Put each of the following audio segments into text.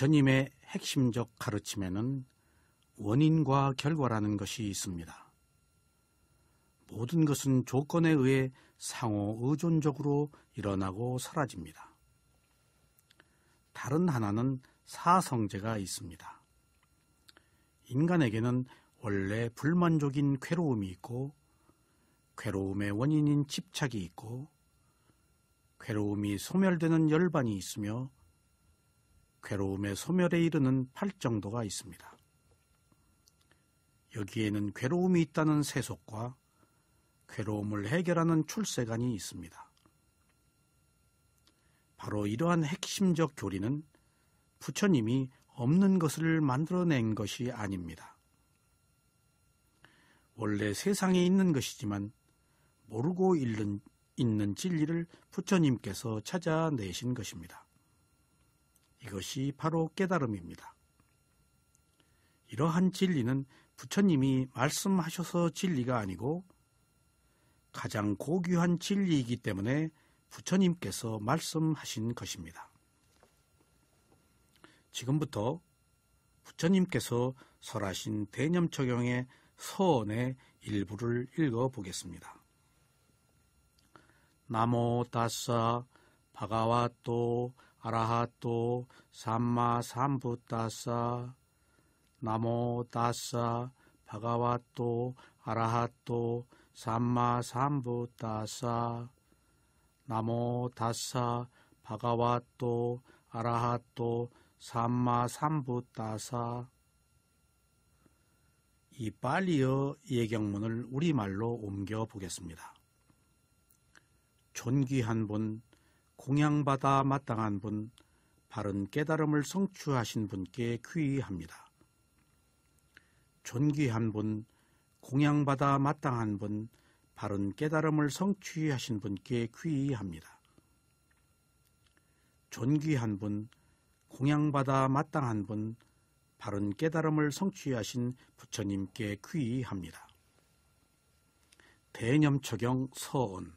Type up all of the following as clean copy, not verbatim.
부처님의 핵심적 가르침에는 원인과 결과라는 것이 있습니다. 모든 것은 조건에 의해 상호 의존적으로 일어나고 사라집니다. 다른 하나는 사성제가 있습니다. 인간에게는 원래 불만족인 괴로움이 있고, 괴로움의 원인인 집착이 있고, 괴로움이 소멸되는 열반이 있으며, 괴로움의 소멸에 이르는 팔정도가 있습니다. 여기에는 괴로움이 있다는 세속과 괴로움을 해결하는 출세관이 있습니다. 바로 이러한 핵심적 교리는 부처님이 없는 것을 만들어낸 것이 아닙니다. 원래 세상에 있는 것이지만 모르고 있는 진리를 부처님께서 찾아내신 것입니다. 이것이 바로 깨달음입니다. 이러한 진리는 부처님이 말씀하셔서 진리가 아니고 가장 고귀한 진리이기 때문에 부처님께서 말씀하신 것입니다. 지금부터 부처님께서 설하신 대념처경의 서언의 일부를 읽어보겠습니다. 나모 따싸 바가와또 아라하또 삼마 삼부따싸 나모 따싸 바가와또 아라하또 삼마 삼부따싸 나모 따싸 바가와또 아라하또 삼마 삼부따싸. 이 빨리어 예경문을 우리말로 옮겨 보겠습니다. 존귀한 분, 공양받아 마땅한 분, 바른 깨달음을 성취하신 분께 귀의합니다. 존귀한 분, 공양받아 마땅한 분, 바른 깨달음을 성취하신 분께 귀의합니다. 존귀한 분, 공양받아 마땅한 분, 바른 깨달음을 성취하신 부처님께 귀의합니다. 대념처경 서언.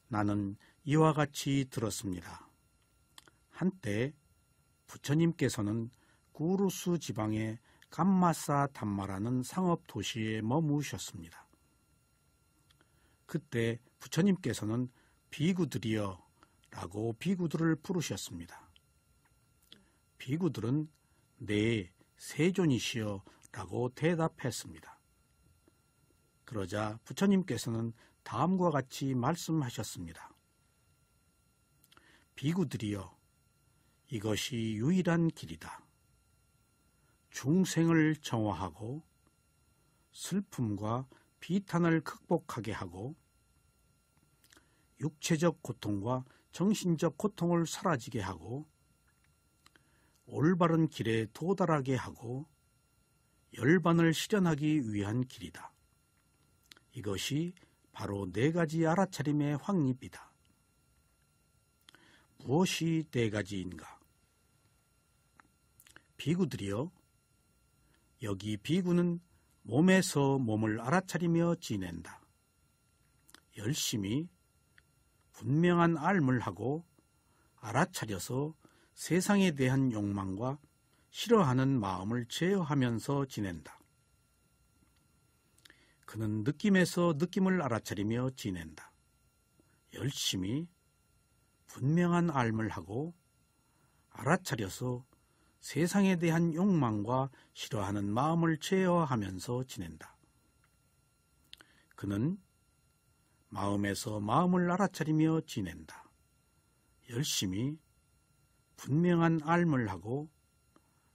나는 이와 같이 들었습니다. 한때 부처님께서는 구루스 지방의 감마사 담마라는 상업 도시에 머무셨습니다. 그때 부처님께서는 비구들이여 라고 비구들을 부르셨습니다. 비구들은 네, 세존이시여 라고 대답했습니다. 그러자 부처님께서는 다음과 같이 말씀하셨습니다. 비구들이여, 이것이 유일한 길이다. 중생을 정화하고 슬픔과 비탄을 극복하게 하고 육체적 고통과 정신적 고통을 사라지게 하고 올바른 길에 도달하게 하고 열반을 실현하기 위한 길이다. 이것이 바로 네 가지 알아차림의 확립이다. 무엇이 네 가지인가? 비구들이여, 여기 비구는 몸에서 몸을 알아차리며 지낸다. 열심히 분명한 앓음을 하고 알아차려서 세상에 대한 욕망과 싫어하는 마음을 제어하면서 지낸다. 그는 느낌에서 느낌을 알아차리며 지낸다. 열심히 분명한 앓음을 하고 알아차려서 세상에 대한 욕망과 싫어하는 마음을 제어하면서 지낸다. 그는 마음에서 마음을 알아차리며 지낸다. 열심히 분명한 앓음을 하고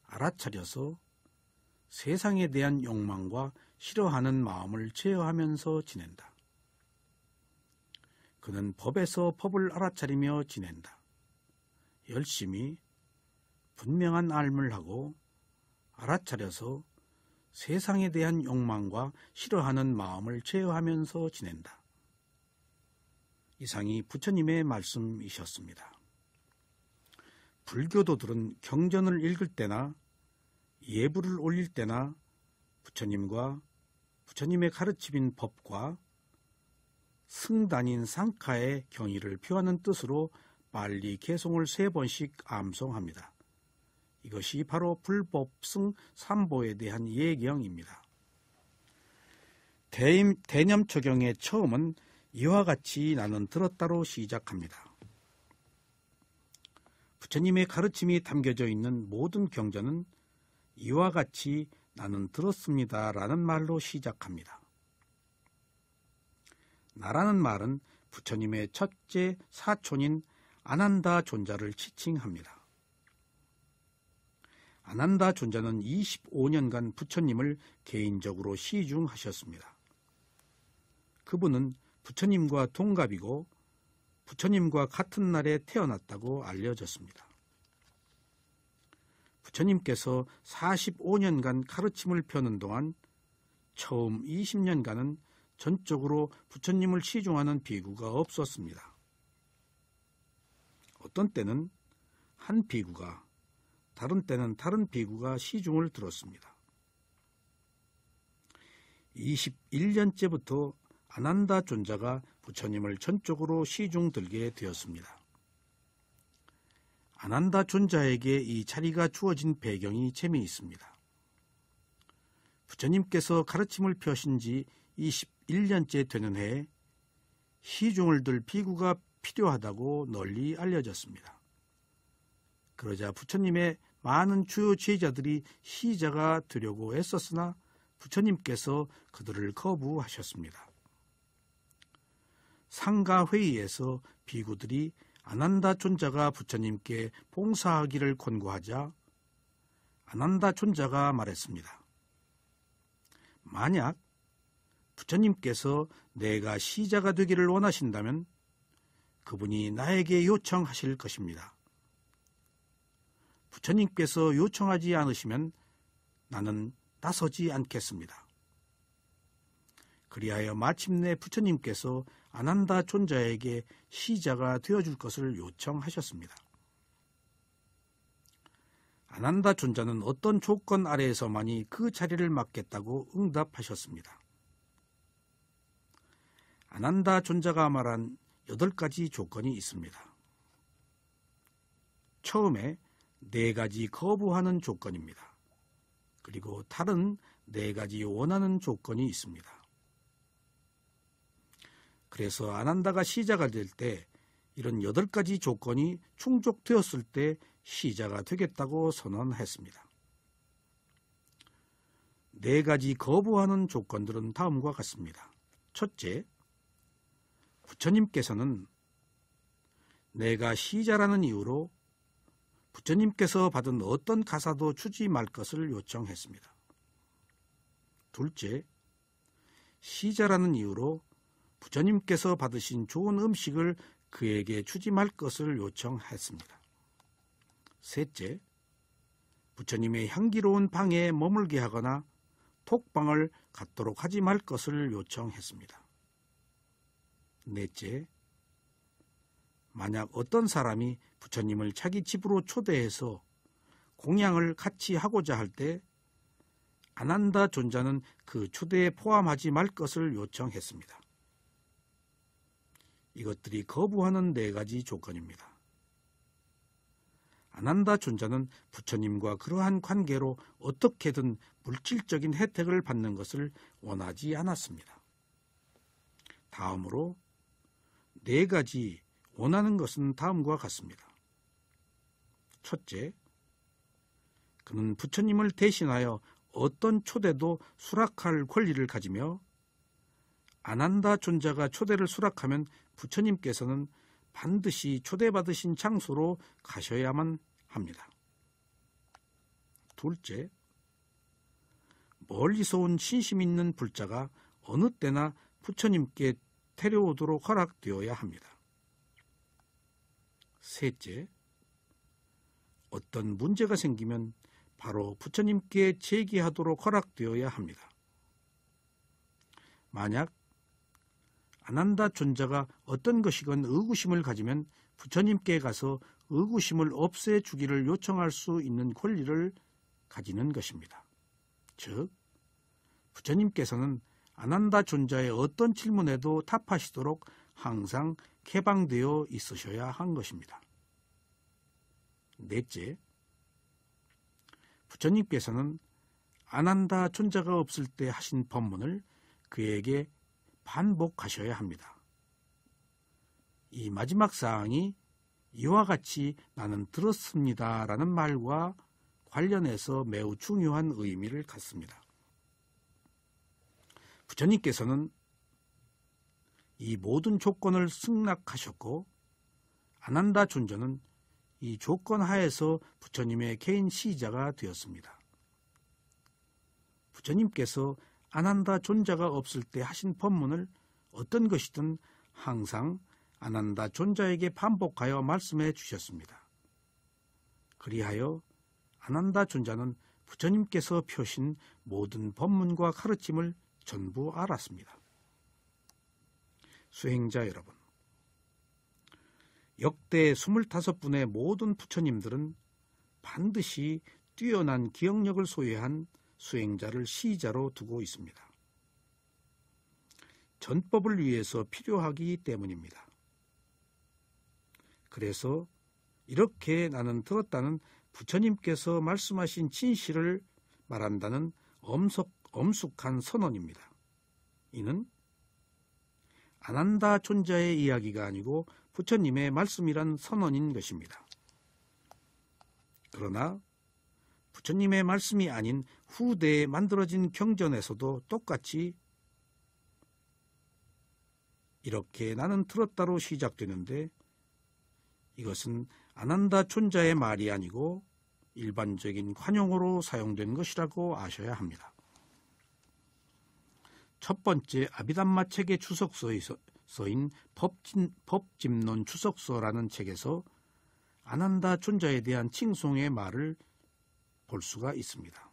알아차려서 세상에 대한 욕망과 싫어하는 마음을 제어하면서 지낸다. 그는 법에서 법을 알아차리며 지낸다. 열심히 분명한 앓음을 하고 알아차려서 세상에 대한 욕망과 싫어하는 마음을 제어하면서 지낸다. 이상이 부처님의 말씀이셨습니다. 불교도들은 경전을 읽을 때나 예불을 올릴 때나 부처님과 부처님의 가르침인 법과 승단인 상카의 경의를 표하는 뜻으로 빨리 개송을 3번씩 암송합니다. 이것이 바로 불법승 3보에 대한 예경입니다. 대념 처경의 처음은 이와 같이 나는 들었다로 시작합니다. 부처님의 가르침이 담겨져 있는 모든 경전은 이와 같이 나는 들었습니다 라는 말로 시작합니다. 나라는 말은 부처님의 첫째 사촌인 아난다 존자를 지칭합니다. 아난다 존자는 25년간 부처님을 개인적으로 시중하셨습니다. 그분은 부처님과 동갑이고 부처님과 같은 날에 태어났다고 알려졌습니다. 부처님께서 45년간 가르침을 펴는 동안 처음 20년간은 전적으로 부처님을 시중하는 비구가 없었습니다. 어떤 때는 한 비구가, 다른 때는 다른 비구가 시중을 들었습니다. 21년째부터 아난다 존자가 부처님을 전적으로 시중 들게 되었습니다. 아난다 존자에게 이 자리가 주어진 배경이 재미있습니다. 부처님께서 가르침을 펴신 지 21년째 되는 해에 시중을 들 비구가 필요하다고 널리 알려졌습니다. 그러자 부처님의 많은 주요 제자들이 시자가 되려고 애썼으나 부처님께서 그들을 거부하셨습니다. 상가회의에서 비구들이 아난다 존자가 부처님께 봉사하기를 권고하자 아난다 존자가 말했습니다. 만약 부처님께서 내가 시자가 되기를 원하신다면 그분이 나에게 요청하실 것입니다. 부처님께서 요청하지 않으시면 나는 나서지 않겠습니다. 그리하여 마침내 부처님께서 아난다 존자에게 시자가 되어줄 것을 요청하셨습니다. 아난다 존자는 어떤 조건 아래에서만이 그 자리를 맡겠다고 응답하셨습니다. 아난다 존자가 말한 8가지 조건이 있습니다. 처음에 4가지 거부하는 조건입니다. 그리고 다른 4가지 원하는 조건이 있습니다. 그래서 아난다가 시자가 될 때 이런 8가지 조건이 충족되었을 때 시자가 되겠다고 선언했습니다. 4가지 거부하는 조건들은 다음과 같습니다. 첫째, 부처님께서는 내가 시자라는 이유로 부처님께서 받은 어떤 가사도 주지 말 것을 요청했습니다. 둘째, 시자라는 이유로 부처님께서 받으신 좋은 음식을 그에게 주지 말 것을 요청했습니다. 셋째, 부처님의 향기로운 방에 머물게 하거나 톡방을 갖도록 하지 말 것을 요청했습니다. 넷째, 만약 어떤 사람이 부처님을 자기 집으로 초대해서 공양을 같이 하고자 할 때 아난다 존자는 그 초대에 포함하지 말 것을 요청했습니다. 이것들이 거부하는 4가지 조건입니다. 아난다 존자는 부처님과 그러한 관계로 어떻게든 물질적인 혜택을 받는 것을 원하지 않았습니다. 다음으로 4가지 원하는 것은 다음과 같습니다. 첫째, 그는 부처님을 대신하여 어떤 초대도 수락할 권리를 가지며 아난다 존자가 초대를 수락하면 부처님께서는 반드시 초대받으신 장소로 가셔야만 합니다. 둘째, 멀리서 온 신심 있는 불자가 어느 때나 부처님께 데려오도록 허락되어야 합니다. 셋째, 어떤 문제가 생기면 바로 부처님께 제기하도록 허락되어야 합니다. 만약 아난다 존자가 어떤 것이건 의구심을 가지면 부처님께 가서 의구심을 없애주기를 요청할 수 있는 권리를 가지는 것입니다. 즉, 부처님께서는 아난다 존자의 어떤 질문에도 답하시도록 항상 개방되어 있으셔야 한 것입니다. 넷째, 부처님께서는 아난다 존자가 없을 때 하신 법문을 그에게 반복하셔야 합니다. 이 마지막 사항이 이와 같이 나는 들었습니다 라는 말과 관련해서 매우 중요한 의미를 갖습니다. 부처님께서는 이 모든 조건을 승낙하셨고 아난다 존자는 이 조건 하에서 부처님의 개인 시자가 되었습니다. 부처님께서 아난다 존자가 없을 때 하신 법문을 어떤 것이든 항상 아난다 존자에게 반복하여 말씀해 주셨습니다. 그리하여 아난다 존자는 부처님께서 펴신 모든 법문과 가르침을 전부 알았습니다. 수행자 여러분, 역대 25분의 모든 부처님들은 반드시 뛰어난 기억력을 소유한 수행자를 시자로 두고 있습니다. 전법을 위해서 필요하기 때문입니다. 그래서 이렇게 나는 들었다는 부처님께서 말씀하신 진실을 말한다는 엄숙한 선언입니다. 이는 아난다 존자의 이야기가 아니고 부처님의 말씀이란 선언인 것입니다. 그러나 부처님의 말씀이 아닌 후대에 만들어진 경전에서도 똑같이 이렇게 나는 들었다로 시작되는데 이것은 아난다 존자의 말이 아니고 일반적인 관용어로 사용된 것이라고 아셔야 합니다. 첫 번째 아비담마 책의 주석서에 서인 법집론 주석서라는 책에서 아난다 존자에 대한 칭송의 말을 볼 수가 있습니다.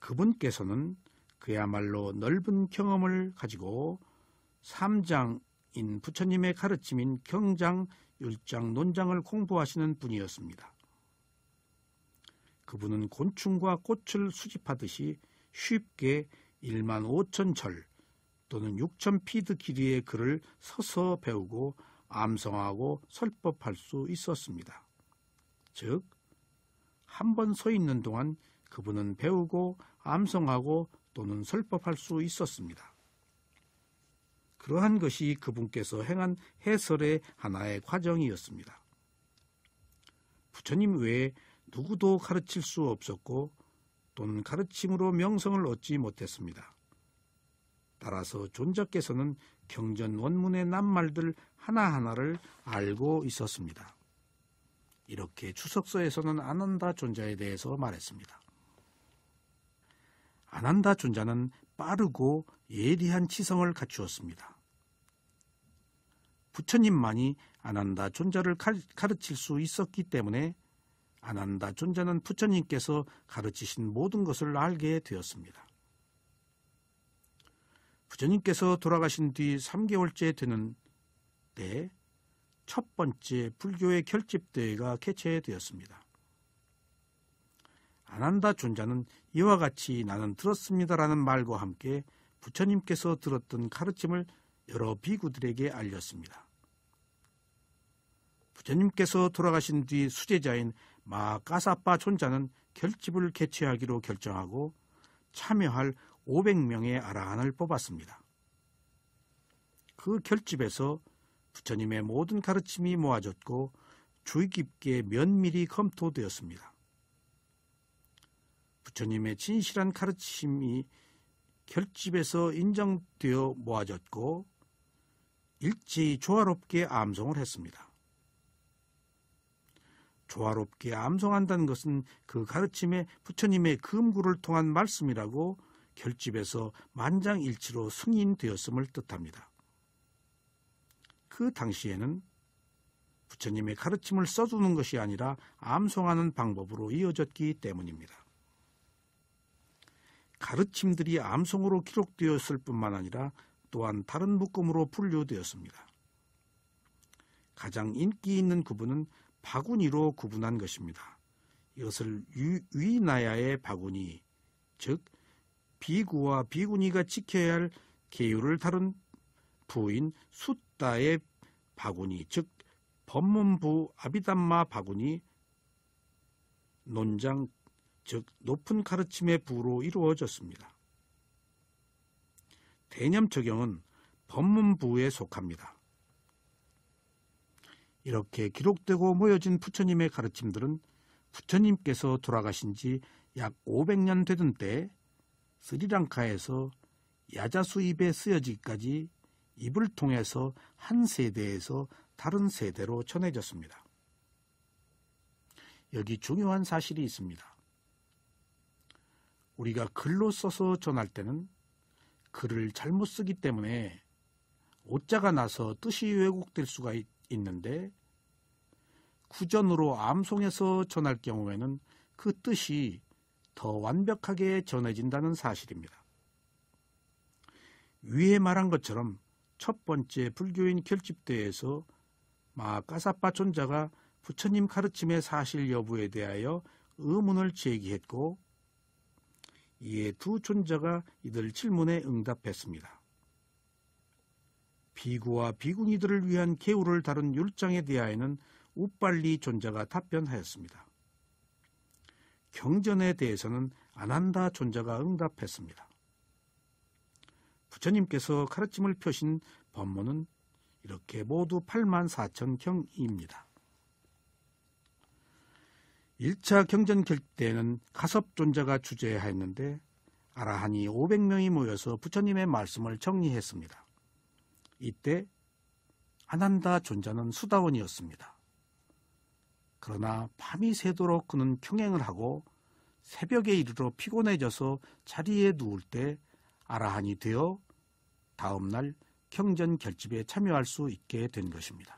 그분께서는 그야말로 넓은 경험을 가지고 삼장인 부처님의 가르침인 경장, 율장, 논장을 공부하시는 분이었습니다. 그분은 곤충과 꽃을 수집하듯이 쉽게 15,000절 또는 6,000피드 길이의 글을 서서 배우고 암송하고 설법할 수 있었습니다. 즉, 한 번 서 있는 동안 그분은 배우고 암송하고 또는 설법할 수 있었습니다. 그러한 것이 그분께서 행한 해설의 하나의 과정이었습니다. 부처님 외에 누구도 가르칠 수 없었고 또는 가르침으로 명성을 얻지 못했습니다. 따라서 존자께서는 경전 원문의 낱말들 하나하나를 알고 있었습니다. 이렇게 주석서에서는 아난다 존자에 대해서 말했습니다. 아난다 존자는 빠르고 예리한 치성을 갖추었습니다. 부처님만이 아난다 존자를 가르칠 수 있었기 때문에 아난다 존자는 부처님께서 가르치신 모든 것을 알게 되었습니다. 부처님께서 돌아가신 뒤 3개월째 되는 때 첫 번째 불교의 결집대회가 개최되었습니다. 아난다 존자는 이와 같이 나는 들었습니다라는 말과 함께 부처님께서 들었던 가르침을 여러 비구들에게 알렸습니다. 부처님께서 돌아가신 뒤 수제자인 마가사빠 존자는 결집을 개최하기로 결정하고 참여할 500명의 아라한을 뽑았습니다. 그 결집에서 부처님의 모든 가르침이 모아졌고 주의 깊게 면밀히 검토되었습니다. 부처님의 진실한 가르침이 결집에서 인정되어 모아졌고 일제히 조화롭게 암송을 했습니다. 조화롭게 암송한다는 것은 그 가르침에 부처님의 금구를 통한 말씀이라고 결집에서 만장일치로 승인되었음을 뜻합니다. 그 당시에는 부처님의 가르침을 써두는 것이 아니라 암송하는 방법으로 이어졌기 때문입니다. 가르침들이 암송으로 기록되었을 뿐만 아니라 또한 다른 묶음으로 분류되었습니다. 가장 인기 있는 구분은 바구니로 구분한 것입니다. 이것을 위나야의 바구니, 즉 비구와 비구니가 지켜야 할 계율을 다룬 부인 숫다의 바구니, 즉 법문부 아비담마 바군이 논장, 즉 높은 가르침의 부로 이루어졌습니다. 대념적용은 법문부에 속합니다. 이렇게 기록되고 모여진 부처님의 가르침들은 부처님께서 돌아가신 지 약 500년 되던 때 스리랑카에서 야자수 입에 쓰여지기까지 입을 통해서 한 세대에서 다른 세대로 전해졌습니다. 여기 중요한 사실이 있습니다. 우리가 글로 써서 전할 때는 글을 잘못 쓰기 때문에 오자가 나서 뜻이 왜곡될 수가 있는데 구전으로 암송해서 전할 경우에는 그 뜻이 더 완벽하게 전해진다는 사실입니다. 위에 말한 것처럼 첫 번째 불교인 결집대에서 마까사파 존자가 부처님 가르침의 사실 여부에 대하여 의문을 제기했고 이에 두 존자가 이들 질문에 응답했습니다. 비구와 비구니들을 위한 계우를 다룬 율장에 대하여는 우빨리 존자가 답변하였습니다. 경전에 대해서는 아난다 존자가 응답했습니다. 부처님께서 가르침을 펴신 법문은 이렇게 모두 84,000경입니다. 1차 경전 결집 때에는 가섭 존자가 주재하였는데 아라한이 500명이 모여서 부처님의 말씀을 정리했습니다. 이때 아난다 존자는 수다원이었습니다. 그러나 밤이 새도록 그는 경행을 하고 새벽에 이르러 피곤해져서 자리에 누울 때 아라한이 되어 다음 날 경전 결집에 참여할 수 있게 된 것입니다.